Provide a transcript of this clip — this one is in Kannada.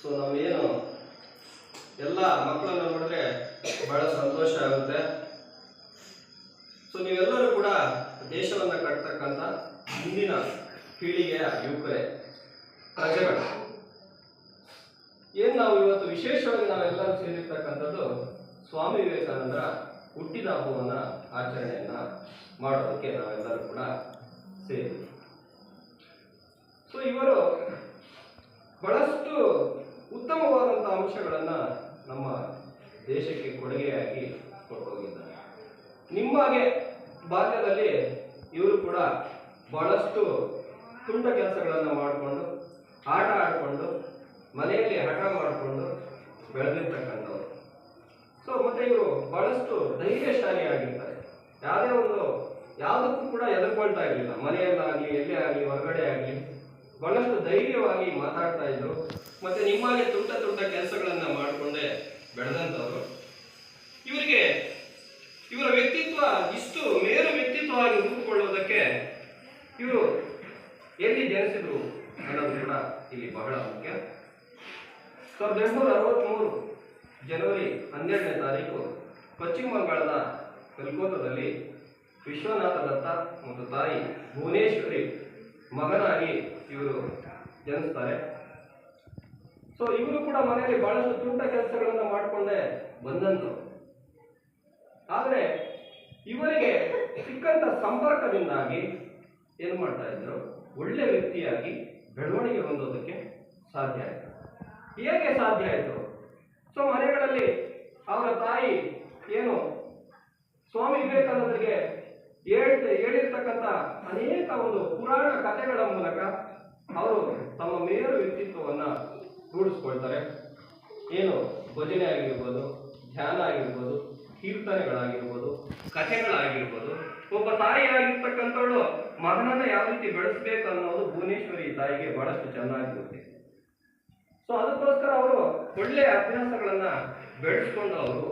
ಸೊ ನಾವೇನು ಎಲ್ಲ ಮಕ್ಕಳನ್ನು ನೋಡಿದ್ರೆ ಬಹಳ ಸಂತೋಷ ಆಗುತ್ತೆ. ಸೊ ನೀವೆಲ್ಲರೂ ಕೂಡ ದೇಶವನ್ನ ಕಟ್ತಕ್ಕಂಥ ಮುಂದಿನ ಪೀಳಿಗೆಯ ಯುವಕರೇ, ಪ್ರಜೆಗಳು. ಏನ್ ನಾವು ಇವತ್ತು ವಿಶೇಷವಾಗಿ ನಾವೆಲ್ಲರೂ ಸೇರಿರ್ತಕ್ಕಂಥದ್ದು ಸ್ವಾಮಿ ವಿವೇಕಾನಂದರ ಹುಟ್ಟಿದ ಹಬ್ಬವನ್ನ ಆಚರಣೆಯನ್ನ ಮಾಡೋದಕ್ಕೆ ನಾವೆಲ್ಲರೂ ಕೂಡ ಸೇರಿ. ಸೊ ಇವರು ಬಹಳಷ್ಟು ಉತ್ತಮವಾದಂತಹ ಅಂಶಗಳನ್ನ ನಮ್ಮ ದೇಶಕ್ಕೆ ಕೊಡುಗೆಯಾಗಿ ಕೊಟ್ಟು ಹೋಗಿದ್ದಾರೆ. ನಿಮ್ಮಾಗೆ ಬಾಲ್ಯದಲ್ಲಿ ಇವರು ಕೂಡ ಬಹಳಷ್ಟು ತುಂಟ ಕೆಲಸಗಳನ್ನು ಮಾಡಿಕೊಂಡು, ಆಟ ಆಡಿಕೊಂಡು, ಮನೆಯಲ್ಲಿ ಹಠ ಮಾಡಿಕೊಂಡು ಬೆಳೆದಿರ್ತಕ್ಕಂಥವ್ರು. ಸೊ ಮತ್ತೆ ಇವರು ಬಹಳಷ್ಟು ಧೈರ್ಯಶಾಲಿಯಾಗಿರ್ತಾರೆ. ಯಾವುದಕ್ಕೂ ಕೂಡ ಎದುರ್ಕೊಳ್ತಾ ಇರಲಿಲ್ಲ. ಮನೆಯಲ್ಲಾಗಲಿ, ಎಲ್ಲೇ ಆಗಲಿ, ಹೊರಗಡೆ ಆಗಲಿ ಬಹಳಷ್ಟು ಧೈರ್ಯವಾಗಿ ಮಾತಾಡ್ತಾ ಇದ್ರು. ಮತ್ತೆ ನಿಮ್ಮಾಗೆ ತುಂಟ ಕೆಲಸಗಳನ್ನ ಮಾಡಿಕೊಂಡೇ ಬೆಳೆದಂಥವ್ರು. ಇವರ ವ್ಯಕ್ತಿತ್ವ ಇಷ್ಟು ಮೇರು ವ್ಯಕ್ತಿತ್ವವಾಗಿ ರೂಪುಗೊಳ್ಳುವುದಕ್ಕೆ ಇವರು ಎಲ್ಲಿ ಜನಿಸಿದ್ರು ಅನ್ನೋದು ಕೂಡ ಇಲ್ಲಿ ಬಹಳ ಮುಖ್ಯ. 1863 ಜನವರಿ 12ನೇ ತಾರೀಕು ಪಶ್ಚಿಮ ಬಂಗಾಳದ ಕಲ್ಕತ್ತಾದಲ್ಲಿ ವಿಶ್ವನಾಥ ದತ್ತ ಮತ್ತು ತಾಯಿ ಭುವನೇಶ್ವರಿ ಮಗನಾಗಿ ಇವರು ಜನಿಸ್ತಾರೆ. ಸೊ ಇವರು ಕೂಡ ಮನೆಯಲ್ಲಿ ಬಹಳಷ್ಟು ತುಂಟ ಕೆಲಸಗಳನ್ನು ಮಾಡಿಕೊಂಡೇ ಬಂದಂಥವ್ರು. ಆದರೆ ಇವರಿಗೆ ಸಿಕ್ಕಂತ ಸಂಪರ್ಕದಿಂದಾಗಿ ಏನು ಮಾಡ್ತಾ ಇದ್ರು, ಒಳ್ಳೆ ವ್ಯಕ್ತಿಯಾಗಿ ಬೆಳವಣಿಗೆ ಹೊಂದೋದಕ್ಕೆ ಸಾಧ್ಯ ಆಯಿತು. ಹೇಗೆ ಸಾಧ್ಯ ಆಯಿತು? ಸೊ ಮನೆಗಳಲ್ಲಿ ಅವರ ತಾಯಿ ಏನು ಸ್ವಾಮಿ ವಿವೇಕಾನಂದರಿಗೆ ಹೇಳಿರ್ತಕ್ಕಂಥ ಅನೇಕ ಒಂದು ಪುರಾಣ ಕಥೆಗಳ ಮೂಲಕ ಅವರು ತಮ್ಮ ಮೇರು ವ್ಯಕ್ತಿತ್ವವನ್ನ ರೂಢಿಸ್ಕೊಳ್ತಾರೆ. ಏನು ಭಜನೆ ಆಗಿರ್ಬೋದು, ಧ್ಯಾನ ಆಗಿರ್ಬೋದು, ಕೀರ್ತನೆಗಳಾಗಿರ್ಬೋದು, ಕಥೆಗಳಾಗಿರ್ಬೋದು. ಒಬ್ಬ ತಾಯಿಯಾಗಿರ್ತಕ್ಕಂಥವಳು ಮಗನನ್ನ ಯಾವ ರೀತಿ ಬೆಳೆಸಬೇಕು ಅನ್ನೋದು ಭುವನೇಶ್ವರಿ ತಾಯಿಗೆ ಬಹಳಷ್ಟು ಚೆನ್ನಾಗಿ ಗೊತ್ತಿದೆ. ಸೊ ಅದಕ್ಕೋಸ್ಕರ ಅವರು ಒಳ್ಳೆಯ ಅಭ್ಯಾಸಗಳನ್ನ ಬೆಳೆಸ್ಕೊಂಡು ಅವರು